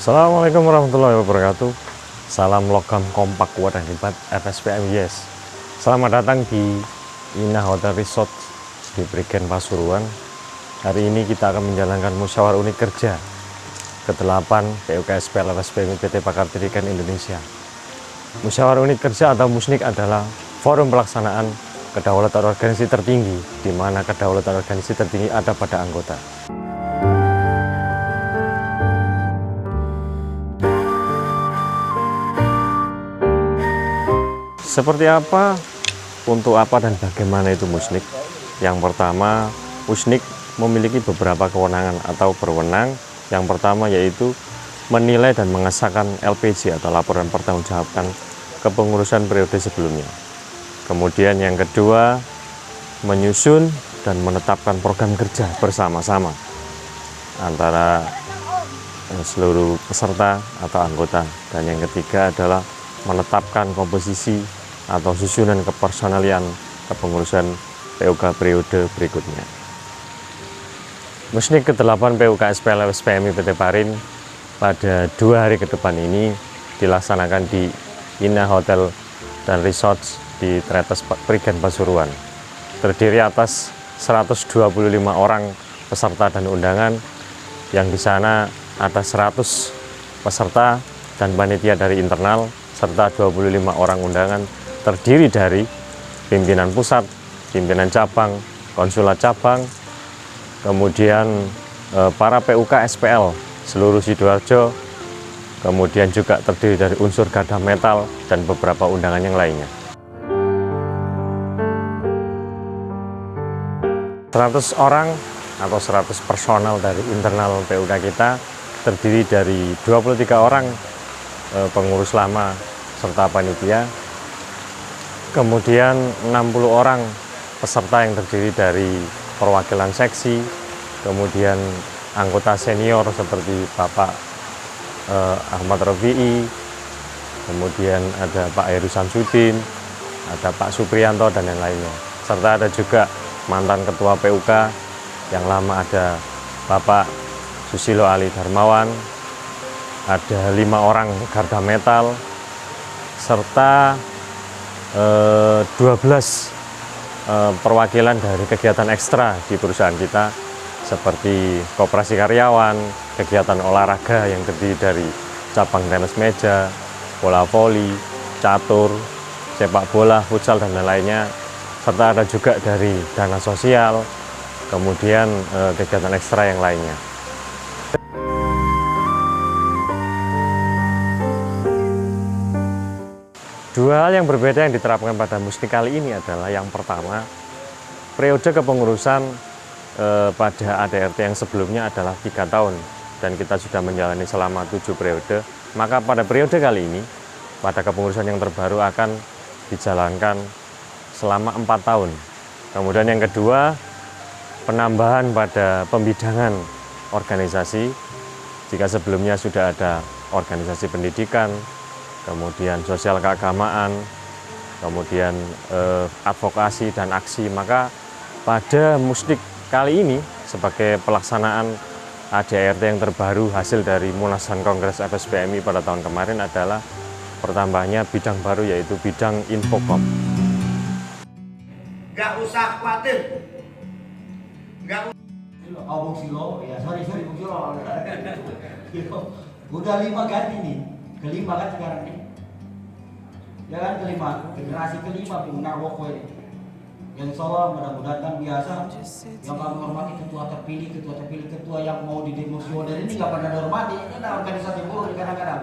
Assalamualaikum warahmatullahi wabarakatuh. Salam logam kompak kuat dan hebat FSPM Yes. Selamat datang di Ina Hotel Resort di Prigen Pasuruan. Hari ini kita akan menjalankan musyawarah unit kerja ke-8 PUKSPL FSPM PT Pakar Tirikan Indonesia. Musyawarah unit kerja atau musnik adalah forum pelaksanaan kedaulatan organisasi tertinggi, di mana kedaulatan organisasi tertinggi ada pada anggota. Seperti apa, untuk apa, dan bagaimana itu musnik? Yang pertama, musnik memiliki beberapa kewenangan atau berwenang. Yang pertama yaitu menilai dan mengesahkan LPJ atau laporan pertanggungjawaban kepengurusan periode sebelumnya. Kemudian yang kedua, menyusun dan menetapkan program kerja bersama-sama antara seluruh peserta atau anggota. Dan yang ketiga adalah menetapkan komposisi atau susunan kepersonalian kepengurusan PUK periode berikutnya. Musnik ke-8 PUKSPL FSPM PT Parin pada 2 hari ke depan ini dilaksanakan di Ina Hotel dan Resort di Tretes Prigen Pasuruan. Terdiri atas 125 orang peserta dan undangan, yang di sana ada 100 peserta dan panitia dari internal, serta 25 orang undangan terdiri dari pimpinan pusat, pimpinan cabang, konsulat cabang, kemudian para PUK SPL seluruh Sidoarjo, kemudian juga terdiri dari unsur Garda Metal dan beberapa undangan yang lainnya. 100 orang atau 100 personal dari internal PUK kita terdiri dari 23 orang pengurus lama serta panitia, kemudian 60 orang peserta yang terdiri dari perwakilan seksi, kemudian anggota senior seperti Bapak Ahmad Rafi'i, kemudian ada Pak Heru Samsudin, ada Pak Supriyanto dan yang lainnya, serta ada juga mantan ketua PUK yang lama, ada Bapak Susilo Ali Darmawan, ada 5 orang Garda Metal, serta 12 perwakilan dari kegiatan ekstra di perusahaan kita seperti koperasi karyawan, kegiatan olahraga yang terdiri dari cabang tenis meja, bola voli, catur, sepak bola, futsal dan lain-lainnya, serta ada juga dari dana sosial, kemudian kegiatan ekstra yang lainnya. Dua hal yang berbeda yang diterapkan pada musnik kali ini adalah yang pertama, periode kepengurusan pada ADRT yang sebelumnya adalah 3 tahun dan kita sudah menjalani selama 7 periode. Maka pada periode kali ini, pada kepengurusan yang terbaru akan dijalankan selama 4 tahun. Kemudian yang kedua, penambahan pada pembidangan organisasi. Jika sebelumnya sudah ada organisasi pendidikan, kemudian sosial keagamaan, kemudian advokasi dan aksi, maka pada musnik kali ini sebagai pelaksanaan ADRT yang terbaru hasil dari Munasan Kongres FSPMI pada tahun kemarin adalah pertambahannya bidang baru, yaitu bidang Infocom. Gak usah khawatir. Gak Bung Silo, ya sorry Bung Silo. Udah 5 ganti nih. Kelima kan sekarang nih, ya kan, kelima, generasi kelima Bung Narwoko ini. Yang insya Allah mudah-mudahan kan biasa, yang kami hormati ketua terpilih, ketua yang mau didemosioner ini nggak pada dihormati, ini ada organisasi buruh di kadang-kadang.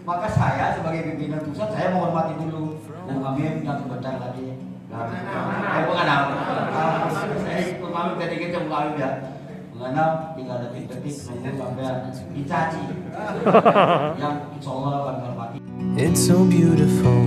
Maka saya sebagai pimpinan pusat, saya menghormati dulu Bung Amim yang sebentar tadi. Bung Anam, saya Bung Amim tadi kita Bung Amim ya. Mengenal tinggal detik-detik nunggu sampai dicaci yang insya Allah akan hormati. It's so beautiful.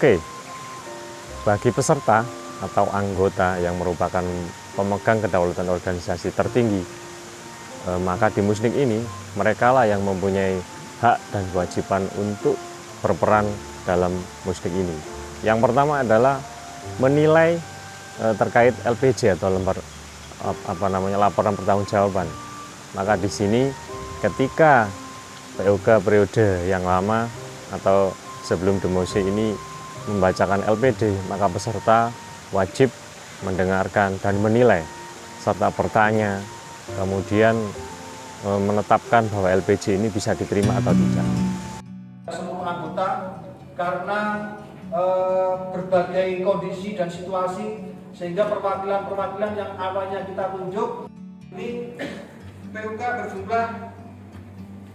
Oke, bagi peserta atau anggota yang merupakan pemegang kedaulatan organisasi tertinggi, maka di Musnik ini mereka lah yang mempunyai hak dan kewajiban untuk berperan dalam Musnik ini. Yang pertama adalah menilai terkait LPJ atau laporan pertanggungjawaban. Maka di sini ketika POK periode yang lama atau sebelum demosi ini membacakan LPD, maka peserta wajib mendengarkan dan menilai serta bertanya, kemudian menetapkan bahwa LPJ ini bisa diterima atau tidak. Seluruh anggota karena berbagai kondisi dan situasi sehingga perwakilan-perwakilan yang awalnya kita tunjuk ini PUK berjumlah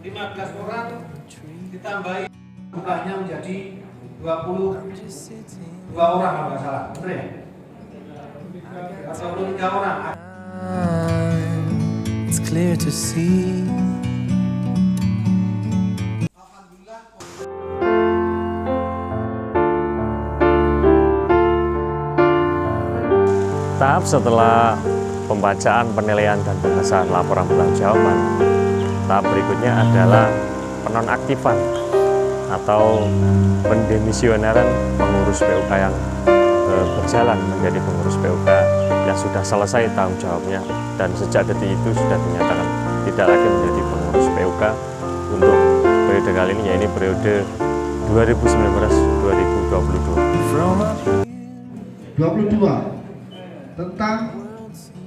15 orang ditambahi bukannya menjadi 22 orang kalau nggak salah, betul ya? 23 orang. It's clear to see. Tahap setelah pembacaan, penilaian, dan pengesahan laporan pertanggungjawaban, tahap berikutnya adalah penonaktifan atau pendemisioneran pengurus PUK yang berjalan menjadi pengurus PUK yang sudah selesai tanggung jawabnya dan sejak detik itu sudah dinyatakan tidak lagi menjadi pengurus PUK untuk periode kali ini, yaitu periode 2019-2022. 22 tentang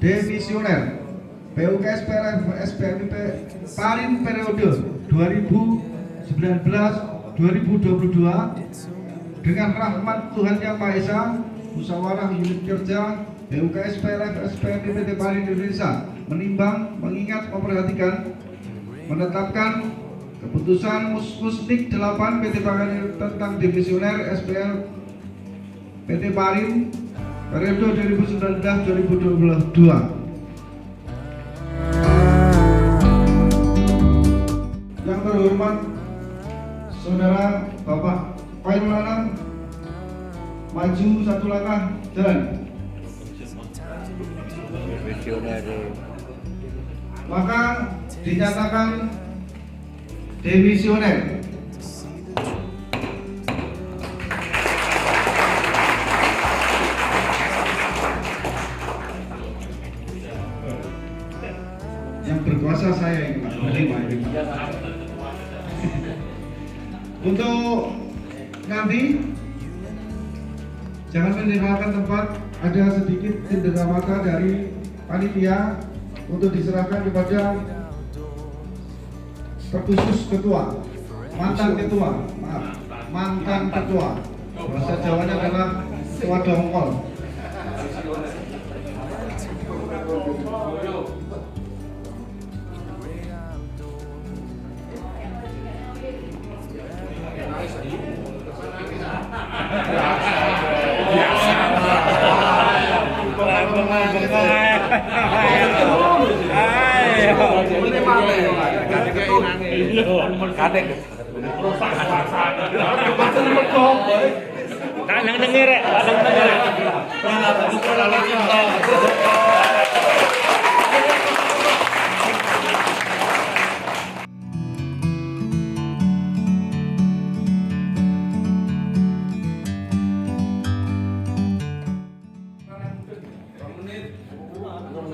demisioner PUK SPLF-SPMIP Parin periode 2019-2022 dengan rahmat Tuhan Yang Maha Esa, musyawarah unit kerja PUK SPLF-SPMIP Parin Indonesia menimbang, mengingat, memperhatikan, menetapkan keputusan Musnik 8 PT Parin tentang demisioner SPL PT Parin periode 2019-2022. Yang terhormat Saudara Bapak Khairul Anam, maju satu langkah jalan. Maka dinyatakan demisioner. Yang berkuasa saya ini Pak, untuk nanti jangan meninggalkan tempat, ada sedikit cendera mata dari panitia untuk diserahkan kepada terkhusus ketua, mantan ketua, bahasa Jawanya adalah ketua dongkol.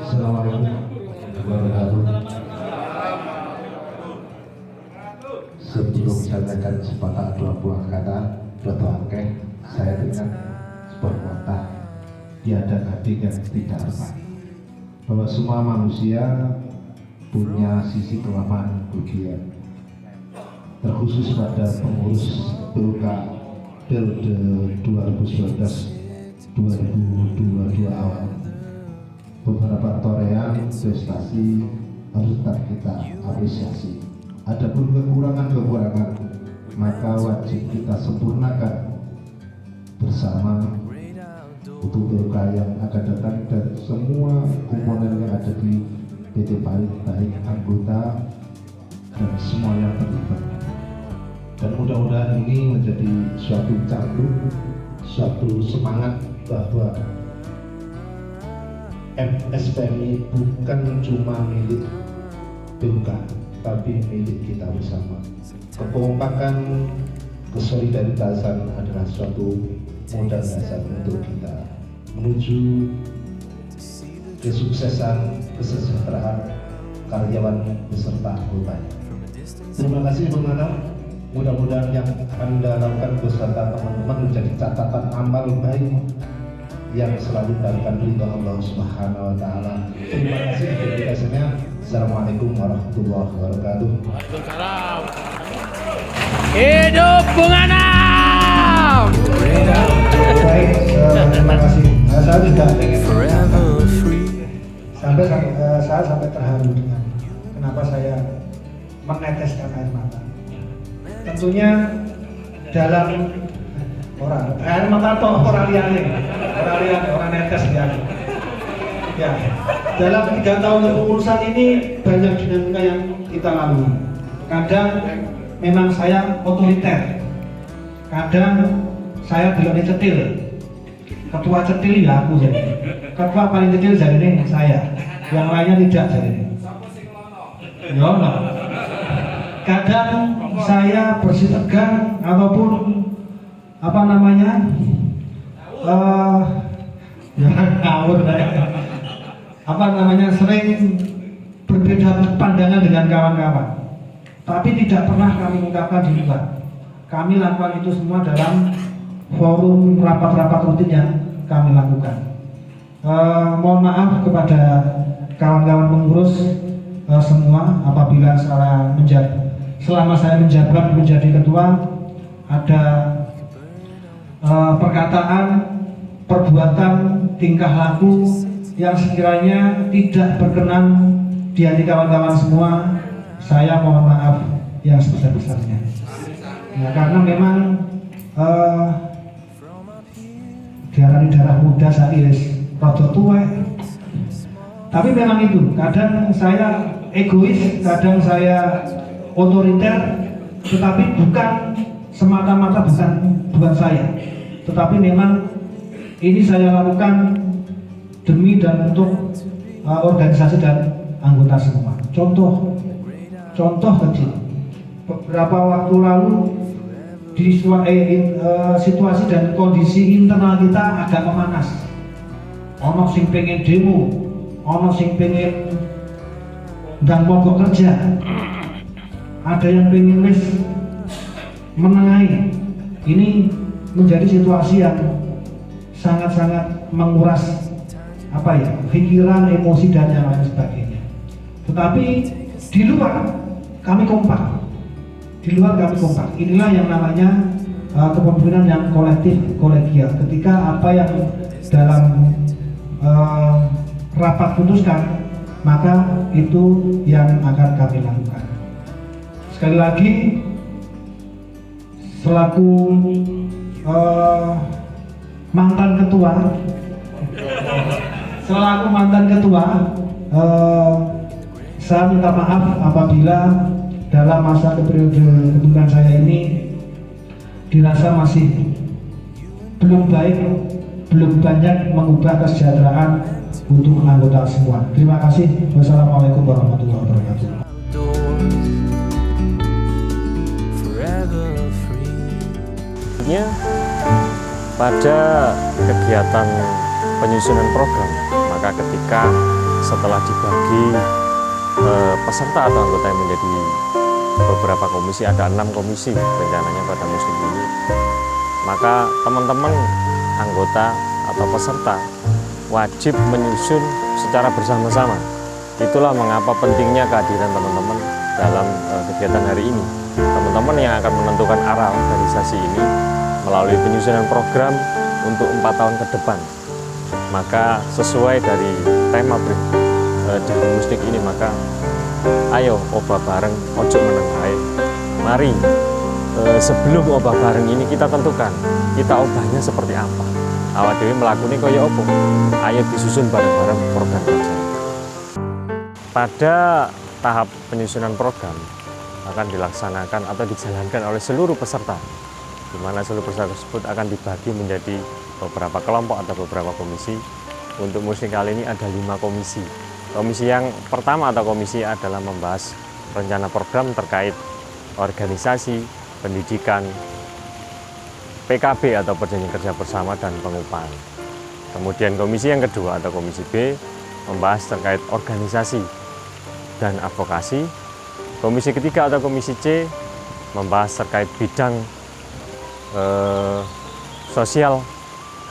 Assalamualaikum warahmatullahi wabarakatuh. Sebelum saya akan sepakat dua buah kata, saya dengar sebuah kata tiada gading yang tidak retak, bahwa semua manusia punya sisi kelemahan kerugian, terkhusus pada pengurus PUK periode 2019-2022 awal. Beberapa torehan prestasi harus tetap kita apresiasi. Adapun kekurangan-kekurangan maka wajib kita sempurnakan bersama untuk PUK yang akan datang dan semua komponen yang ada di PT Parin, baik anggota dan semua yang terlibat. Dan mudah-mudahan ini menjadi suatu candu suatu semangat bahwa SPMI bukan cuma milik PUK, tapi milik kita bersama. Kekompakan, kesolidaritasan adalah suatu modal dasar untuk kita menuju kesuksesan, kesejahteraan karyawan beserta anggotanya. Terima kasih Bung Anam. Mudah-mudahan yang Anda lakukan beserta teman-teman menjadi catatan amal baik yang selalu mendapatkan ridho Allah Subhanahu wa taala. Terima kasih dedikasinya. Assalamualaikum warahmatullahi wabarakatuh. Waalaikumsalam. Hidup Bung Anam. Baik, terima kasih. Saya juga saya sampai terharu dengan kenapa saya meneteskan air mata. Tentunya dalam air mata atau orang netes ya. Dalam 3 tahun kepengurusan ini banyak dinamika yang kita lalui. Kadang memang saya otoriter, kadang saya bilangnya cetil. Ketua cetil ya aku jadi. Ketua paling kecil jadi ini saya, yang lainnya tidak jadi ini. Ya, no. Kadang saya bersih tegang ataupun apa namanya sering berbeda pandangan dengan kawan-kawan, tapi tidak pernah kami ungkapkan di luar. Kami lakukan itu semua dalam forum rapat-rapat rutin yang kami lakukan. Mohon maaf kepada kawan-kawan pengurus semua apabila selama saya menjabat menjadi ketua ada perkataan, perbuatan, tingkah laku yang sekiranya tidak berkenan di hati kawan-kawan semua. Saya mohon maaf yang sebesar-besarnya. Ya, karena memang diarani darah muda saya rada tua. Tapi memang itu, kadang saya egois, kadang saya otoriter, tetapi bukan semata-mata bukan saya, tetapi memang ini saya lakukan demi dan untuk organisasi dan anggota semua. Contoh kecil, beberapa waktu lalu di situasi dan kondisi internal kita agak memanas. Ono sing pengen demo, ono sing pengen ndang mogok kerja, ada yang pengen wis menengahi. Ini menjadi situasi yang sangat-sangat menguras pikiran, emosi dan yang lain sebagainya. Tetapi di luar kami kompak. Inilah yang namanya kepemimpinan yang kolektif, kolegial. Ketika apa yang dalam rapat putuskan, maka itu yang akan kami lakukan. Sekali lagi, selaku mantan ketua, saya minta maaf apabila dalam masa periode kepemimpinan saya ini dirasa masih belum baik, belum banyak mengubah kesejahteraan untuk anggota semua. Terima kasih. Wassalamualaikum warahmatullahi wabarakatuh. Pada kegiatan penyusunan program, maka ketika setelah dibagi peserta atau anggota yang menjadi beberapa komisi, ada 6 komisi rencananya pada musim ini, maka teman-teman anggota atau peserta wajib menyusun secara bersama-sama. Itulah mengapa pentingnya kehadiran teman-teman dalam kegiatan hari ini. Teman-teman yang akan menentukan arah organisasi ini melalui penyusunan program untuk 4 tahun ke depan. Maka sesuai dari tema Jagung Mustik ini, maka ayo obah bareng, ojo meneng ae. Mari sebelum obah bareng ini kita tentukan kita obahnya seperti apa. Awak dewe melakuni kaya apa? Ayo disusun bareng-bareng program kerja. Pada tahap penyusunan program akan dilaksanakan atau dijalankan oleh seluruh peserta di mana seluruh peserta tersebut akan dibagi menjadi beberapa kelompok atau beberapa komisi. Untuk musik kali ini ada 5 komisi. Komisi yang pertama atau komisi adalah membahas rencana program terkait organisasi, pendidikan, PKB atau perjanjian kerja bersama dan pengupahan. Kemudian komisi yang kedua atau komisi B membahas terkait organisasi dan advokasi. Komisi ketiga atau komisi C membahas terkait bidang sosial,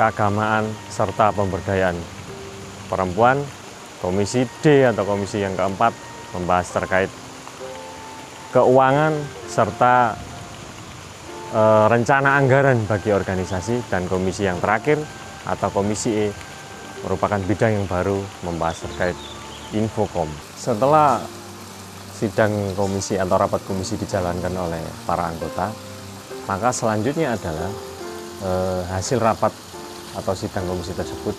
keagamaan, serta pemberdayaan perempuan. Komisi D atau komisi yang keempat membahas terkait keuangan serta rencana anggaran bagi organisasi. Dan komisi yang terakhir atau komisi E merupakan bidang yang baru membahas terkait infocom. Setelah sidang komisi atau rapat komisi dijalankan oleh para anggota, maka selanjutnya adalah hasil rapat atau sidang komisi tersebut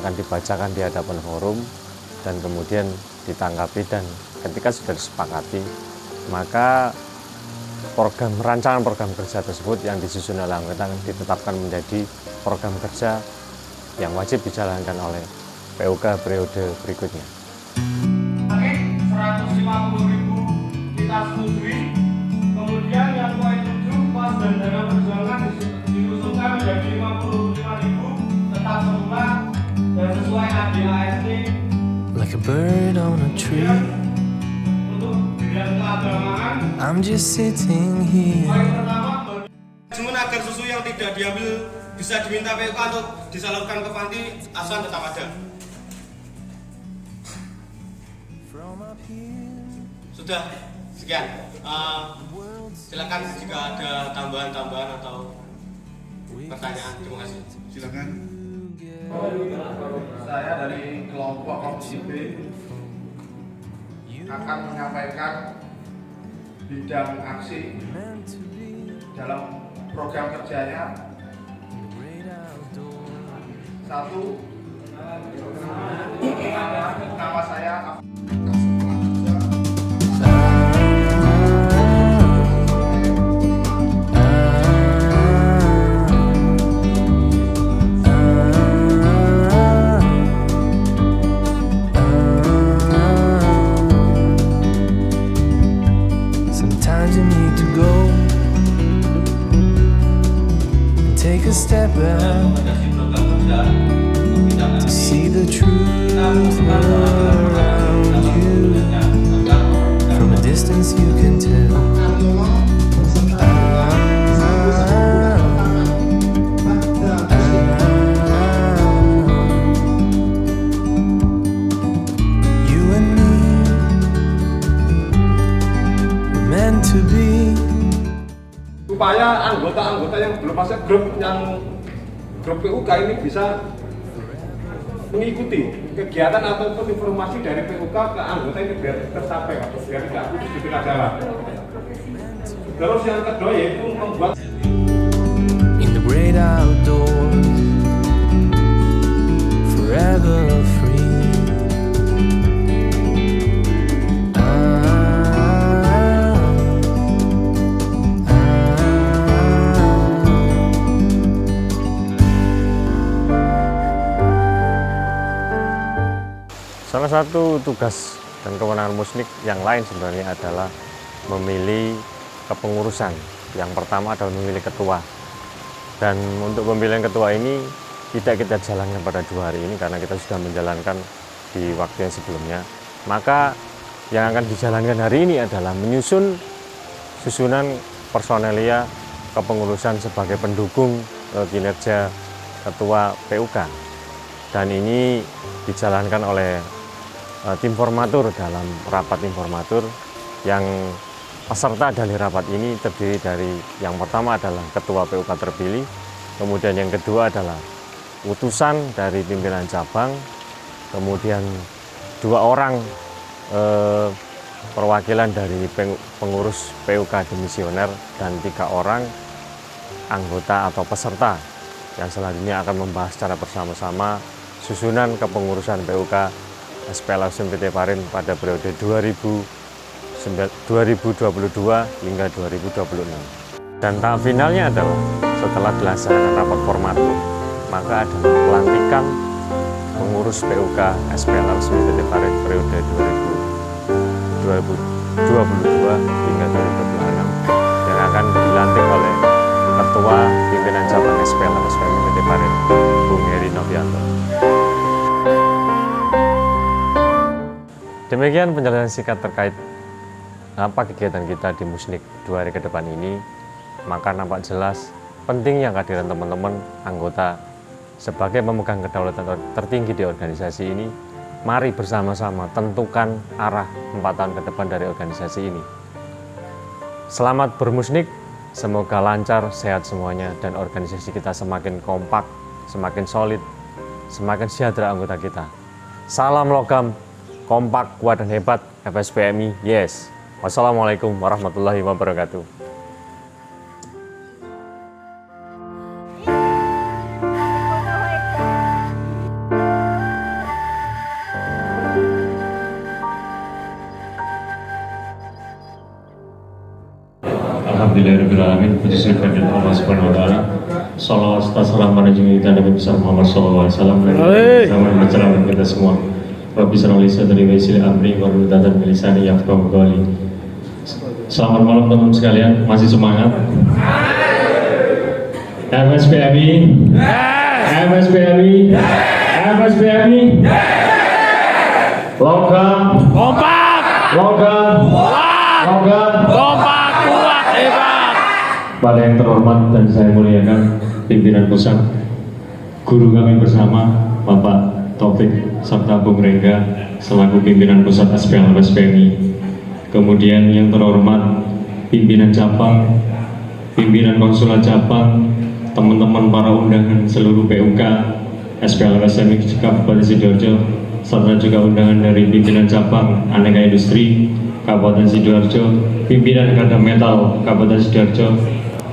akan dibacakan di hadapan forum dan kemudian ditanggapi, dan ketika sudah disepakati maka rancangan program kerja tersebut yang disusun oleh anggota akan ditetapkan menjadi program kerja yang wajib dijalankan oleh PUK periode berikutnya. Oke, 150.000 kita setujui. Kemudian yang poin 7 pos dan dana perjuangan diusulkan menjadi 55.000 tetap semula dan sesuai ADART. like a bird on a tree. Untuk bidang keagamaan, I'm just sitting here. poin pertama manajemen agar susu yang tidak diambil bisa diminta PUK untuk disalurkan ke panti asuhan tetap ada. Sudah sekian. Silakan jika ada tambahan atau pertanyaan. Terima kasih. Silakan. Saya dari kelompok komisi B akan menyampaikan bidang aksi dalam program kerjanya. 1. Nama saya Sometimes you need to go and take a step back to see the truth around you. From a distance you can tell. You and me were meant to be. Supaya anggota-anggota yang belum masuk grup PUK ini bisa mengikuti kegiatan ataupun informasi dari PUK ke anggota ini biar tercapai atau biar tidak putus di tengah jalan. Terus yang kedua yaitu membuat In the great outdoors, forever free. Salah satu tugas dan kewenangan Musnik yang lain sebenarnya adalah memilih kepengurusan. Yang pertama adalah memilih ketua. Dan untuk pemilihan ketua ini tidak kita jalankan pada 2 hari ini karena kita sudah menjalankan di waktu yang sebelumnya. Maka yang akan dijalankan hari ini adalah menyusun susunan personelia kepengurusan sebagai pendukung kinerja ketua PUK. Dan ini dijalankan oleh tim formatur dalam rapat informatur. Yang peserta dari rapat ini terdiri dari yang pertama adalah ketua PUK terpilih, kemudian yang kedua adalah utusan dari pimpinan cabang, kemudian 2 orang perwakilan dari pengurus PUK demisioner, dan 3 orang anggota atau peserta yang selanjutnya akan membahas secara bersama-sama susunan kepengurusan PUK SPLA PT Parin pada periode 2022 hingga 2026. Dan tahap finalnya adalah setelah dilaksanakan rapat formatur, maka ada pelantikan pengurus PUK SPL resmi PT Parit periode 2022 hingga 2026 yang akan dilantik oleh Ketua Pimpinan Cabang SPL RSPMI PT Parit, Bung Heri Novianto. Demikian penjelasan singkat terkait apa kegiatan kita di Musnik 2 hari ke depan ini. Maka nampak jelas pentingnya kehadiran teman-teman anggota sebagai pemegang kedaulatan tertinggi di organisasi ini. Mari bersama-sama tentukan arah 4 tahun ke depan dari organisasi ini. Selamat bermusnik, semoga lancar, sehat semuanya, dan organisasi kita semakin kompak, semakin solid, semakin sejahtera anggota kita. Salam logam, kompak, kuat dan hebat, FSPMI, yes. Wassalamualaikum warahmatullahi wabarakatuh. Alhamdulillahirrahmanirrahim. Puji syukur kepada Allah Subhanahu wa taala. Shalawat serta salam pada junjungan kita Nabi besar Muhammad sallallahu alaihi wasallam dan sama mencerahkan kita semua. Rabbi shrah li sadri wa yassir li amri wahlul 'uqdatam min lisani yafqahu qawli. Selamat malam teman-teman sekalian, masih semangat? FSPMI, FSPMI, FSPMI, logam, Kompak, logam, logam, kompak, kuat, hebat. Pada yang terhormat dan saya muliakan pimpinan pusat, guru kami bersama Bapak Taufik serta Bung Rengga selaku pimpinan pusat SPL FSPMI. Kemudian yang terhormat pimpinan cabang, pimpinan konsulat cabang, teman-teman para undangan seluruh PUK SPL FSPMI Kabupaten Sidoarjo, serta juga undangan dari pimpinan cabang aneka industri Kabupaten Sidoarjo, pimpinan Kadam Metal Kabupaten Sidoarjo,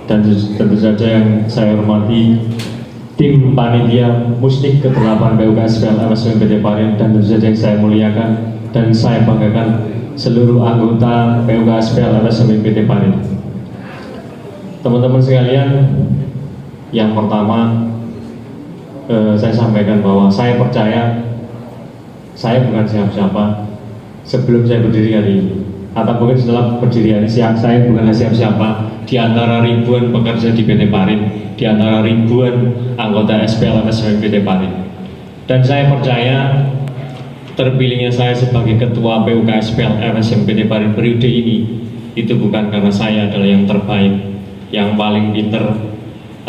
dan tentu saja yang saya hormati tim panitia Musnik ke-8 PUK SPL FSPMI PT Parit, dan tentu saja yang saya muliakan dan saya banggakan seluruh anggota PUK SPL FSPMI PT Parit. Teman-teman sekalian, yang pertama saya sampaikan bahwa saya percaya saya bukan siapa-siapa sebelum saya berdiri hari ini, atau mungkin setelah berdiri hari ini saya bukan siapa-siapa di antara ribuan pekerja di PT Parit, di antara ribuan anggota SPL FSPMI PT Parit. Dan saya percaya terpilihnya saya sebagai Ketua PUK SPL FSPMI PT Parit periode ini itu bukan karena saya adalah yang terbaik, yang paling pinter,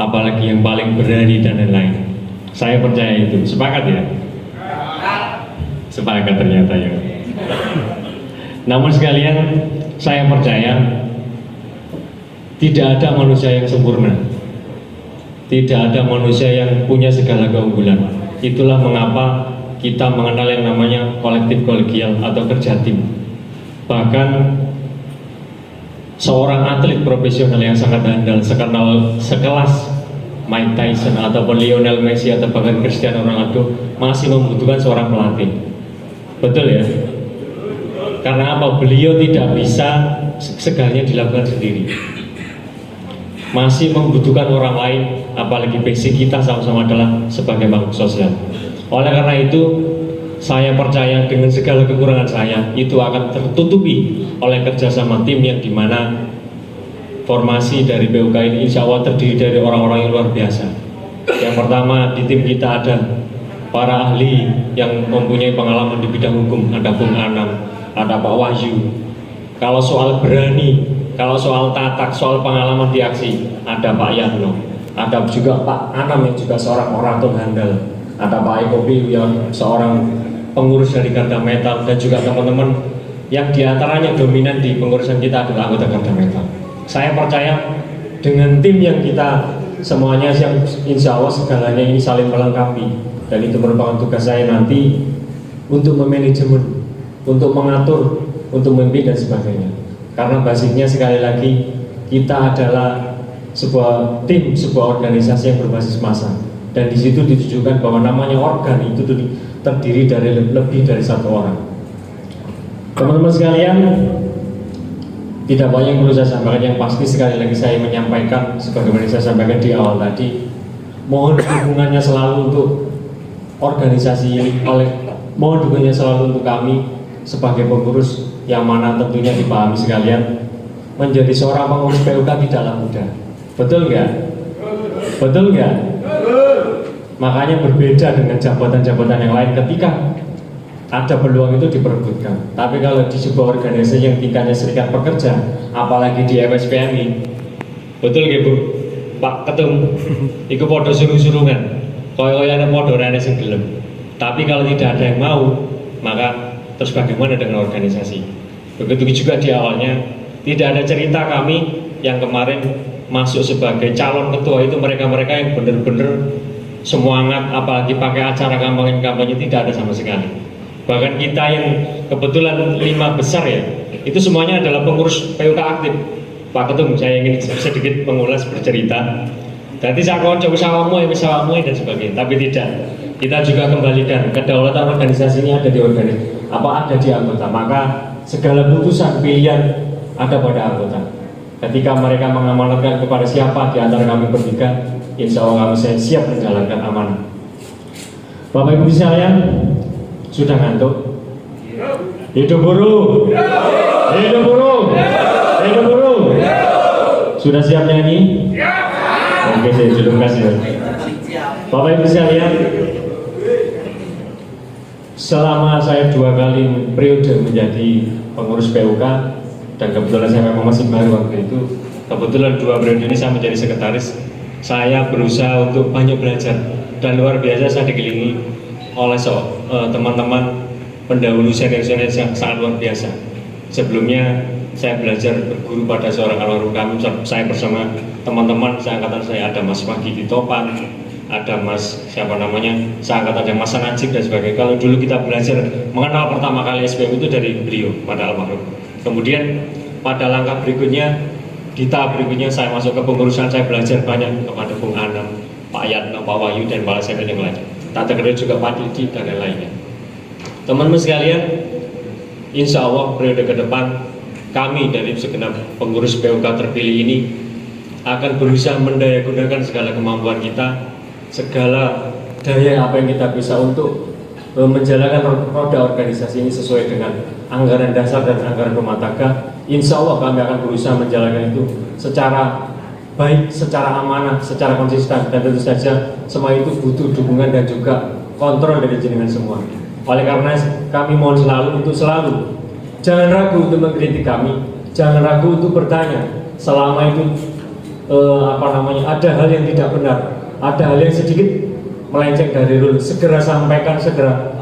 apalagi yang paling berani dan lain-lain. Saya percaya itu. Sepakat ya? Sepakat ternyata ya. Namun sekalian, saya percaya tidak ada manusia yang sempurna, tidak ada manusia yang punya segala keunggulan. Itulah mengapa kita mengenal yang namanya kolektif kolegial atau kerja tim. Bahkan seorang atlet profesional yang sangat handal, sekelas Mike Tyson ataupun Lionel Messi atau bahkan Cristiano Ronaldo masih membutuhkan seorang pelatih. Betul ya? Karena apa? Beliau tidak bisa segalanya dilakukan sendiri, masih membutuhkan orang lain, apalagi basic kita sama-sama adalah sebagai makhluk sosial. Oleh karena itu, saya percaya dengan segala kekurangan saya itu akan tertutupi oleh kerjasama tim yang dimana formasi dari PUK ini insya Allah terdiri dari orang-orang yang luar biasa. Yang pertama, di tim kita ada para ahli yang mempunyai pengalaman di bidang hukum, ada Bung Anam, ada Pak Wahyu. Kalau soal berani, kalau soal tatak, soal pengalaman di aksi, ada Pak Yahno, ada juga Pak Anam yang juga seorang orator handal, ada Pak Eko Piu yang seorang pengurus dari Garda Metal, dan juga teman-teman yang diantaranya dominan di pengurusan kita adalah anggota Garda Metal. Saya percaya dengan tim yang kita semuanya yang insya Allah segalanya ini saling melengkapi, dan itu merupakan tugas saya nanti untuk memanajemen, untuk mengatur, untuk memimpin dan sebagainya. Karena basicnya sekali lagi kita adalah sebuah tim, sebuah organisasi yang berbasis massa, dan di situ ditujukan bahwa namanya organ itu terdiri dari lebih dari satu orang. Teman-teman sekalian, tidak banyak yang perlu saya sampaikan. Yang pasti sekali lagi saya menyampaikan sebagaimana saya sampaikan di awal tadi, mohon dukungannya selalu untuk organisasi ini, mohon dukungannya selalu untuk kami sebagai pengurus, yang mana tentunya dipahami sekalian, menjadi seorang pengurus PUK tidaklah mudah. Betul nggak? Betul nggak? Makanya berbeda dengan jabatan-jabatan yang lain, ketika ada peluang itu diperebutkan. Tapi kalau di sebuah organisasi yang tingkatnya serikat pekerja, apalagi di MSPMI, betul nggak Bu? Pak Ketum, itu podo surung-surungan, koyo-koyoan podo rene sing gelem. Tapi kalau tidak ada yang mau, maka terus bagaimana dengan organisasi? Begitu juga di awalnya, tidak ada cerita kami yang kemarin masuk sebagai calon ketua itu mereka-mereka yang benar-benar semangat, apalagi pakai acara kampanye tidak ada sama sekali. Bahkan kita yang kebetulan 5 besar ya, itu semuanya adalah pengurus PUK aktif. Pak Ketum, saya ingin sedikit mengulas bercerita. Jadi saya coba sawamu dan sebagainya, tapi tidak. Kita juga kembalikan kedaulatan organisasi ini ada di ada di anggota. Maka segala putusan pilihan ada pada anggota. Ketika mereka mengamanatkan kepada siapa di antara kami bertiga, insya Allah kami siap menjalankan amanah. Bapak Ibu sekalian, sudah ngantuk? Hidup buruh! Hidup buruh! Hidup buruh! Sudah siap nyanyi? Oke, saya terima kasih. Bapak Ibu sekalian, selama saya 2 kali periode menjadi pengurus PUK, dan kebetulan saya memang masih baru waktu itu, kebetulan 2 periode ini saya menjadi sekretaris, saya berusaha untuk banyak belajar, dan luar biasa saya dikelilingi oleh teman-teman pendahulu senior-senior yang sangat luar biasa. Sebelumnya saya belajar berguru pada seorang almarhum kami, saya bersama teman-teman seangkatan saya, ada Mas Wagi di Topan, ada Mas siapa namanya, seangkatan ada Mas Najib dan sebagainya. Kalau dulu kita belajar mengenal pertama kali SPM itu dari beliau pada almarhum. Kemudian pada langkah berikutnya, di tahap berikutnya saya masuk ke pengurusan, saya belajar banyak kepada Bung Anam, Pak Yatno, Pak Wahyu dan Pak Lasem yang lain. Tak terkait juga Pak Didi dan lain-lainnya. Teman-teman sekalian, insya Allah periode ke depan kami dari segenap pengurus PUK terpilih ini akan berusaha mendayagunakan segala kemampuan kita, segala daya apa yang kita bisa untuk menjalankan roda organisasi ini sesuai dengan anggaran dasar dan anggaran rumah tangga. Insya Allah kami akan berusaha menjalankan itu secara baik, secara amanah, secara konsisten, dan tentu saja semua itu butuh dukungan dan juga kontrol dari jenengan semua. Oleh karena kami mohon selalu untuk selalu jangan ragu untuk mengkritik kami, jangan ragu untuk bertanya. Selama itu ada hal yang tidak benar, ada hal yang sedikit melenceng dari rule, segera sampaikan, segera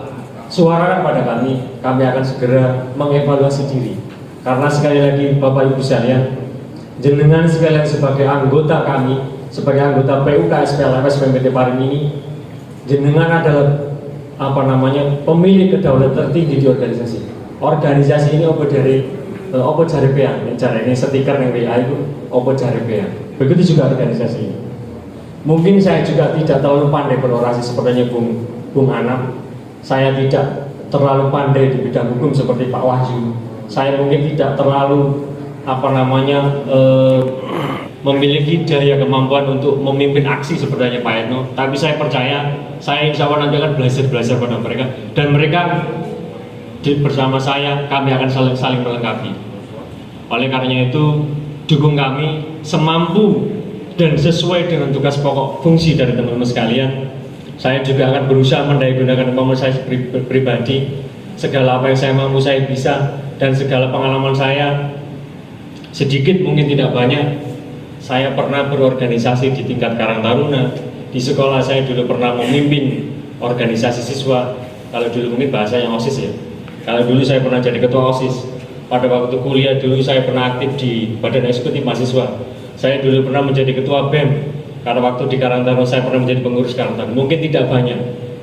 suarakan pada kami akan segera mengevaluasi diri. Karena sekali lagi Bapak Ibu sekalian, jenengan sekalian sebagai anggota kami, sebagai anggota PUK SPLMS PMPT Parin ini, jenengan adalah pemilik kedaulatan tertinggi di organisasi. Organisasi ini opo jare peang, cara ini stiker yang WA itu opo jare peang. Begitu juga organisasi ini. Mungkin saya juga tidak terlalu pandai berorasi sepertinya Bung Anam. Saya tidak terlalu pandai di bidang hukum seperti Pak Wahyu. Saya mungkin tidak terlalu memiliki daya kemampuan untuk memimpin aksi sepertinya Pak Yatno. Tapi saya percaya, saya insya Allah nanti akan belajar pada mereka, dan mereka bersama saya, kami akan saling melengkapi. Oleh karenanya itu, dukung kami semampu dan sesuai dengan tugas pokok fungsi dari teman-teman sekalian. Saya juga akan berusaha mendayagunakan kemampuan saya pribadi, segala apa yang saya mampu saya bisa, dan segala pengalaman saya sedikit mungkin tidak banyak. Saya pernah berorganisasi di tingkat Karang Taruna. Di sekolah saya dulu pernah memimpin organisasi siswa. Kalau dulu mungkin bahasanya OSIS ya. Kalau dulu saya pernah jadi ketua OSIS. Pada waktu kuliah dulu saya pernah aktif di Badan Eksekutif Mahasiswa. Saya dulu pernah menjadi ketua BEM. Karena waktu di Karang Taruna saya pernah menjadi pengurus Karang Taruna. Mungkin tidak banyak.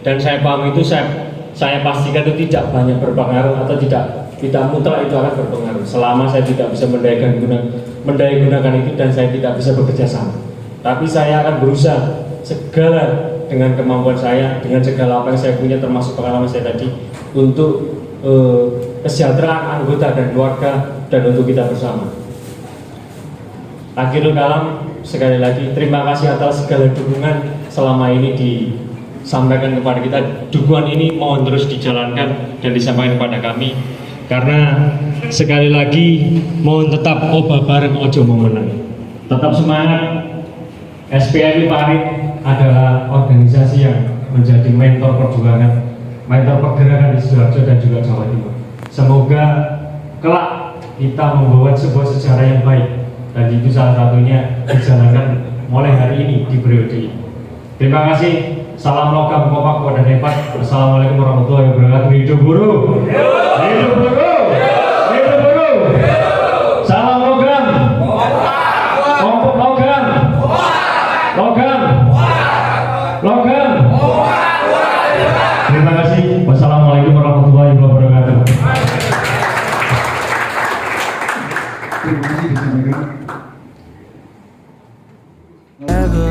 Dan saya paham itu, saya pastikan itu tidak banyak berpengaruh atau tidak mutlak itu akan berpengaruh selama saya tidak bisa mendayagunakan itu dan saya tidak bisa bekerja sama. Tapi saya akan berusaha segala dengan kemampuan saya, dengan segala apa yang saya punya termasuk pengalaman saya tadi, untuk kesejahteraan anggota dan keluarga dan untuk kita bersama. Akhirul kalam, sekali lagi terima kasih atas segala dukungan selama ini disampaikan kepada kita. Dukungan ini mohon terus dijalankan dan disampaikan kepada kami, karena sekali lagi mohon tetap obah bareng ojo mau menang. Tetap semangat. SPMI Parit adalah organisasi yang menjadi mentor perjuangan, mentor pergerakan di Sidoarjo dan juga Jawa Timur. Semoga kelak kita membawa sebuah sejarah yang baik, dan itu salah satunya dijalankan mulai hari ini di periode ini. Terima kasih. Salam logam kompak kuat dan hebat. Assalamualaikum warahmatullahi wabarakatuh. Hidup buruh. Hidup buruh. Hidup buruh. Salam logam. Kompak logam. Logam. Logam. Terima kasih. Wassalamualaikum warahmatullahi wabarakatuh. Terima kasih disampaikan. Never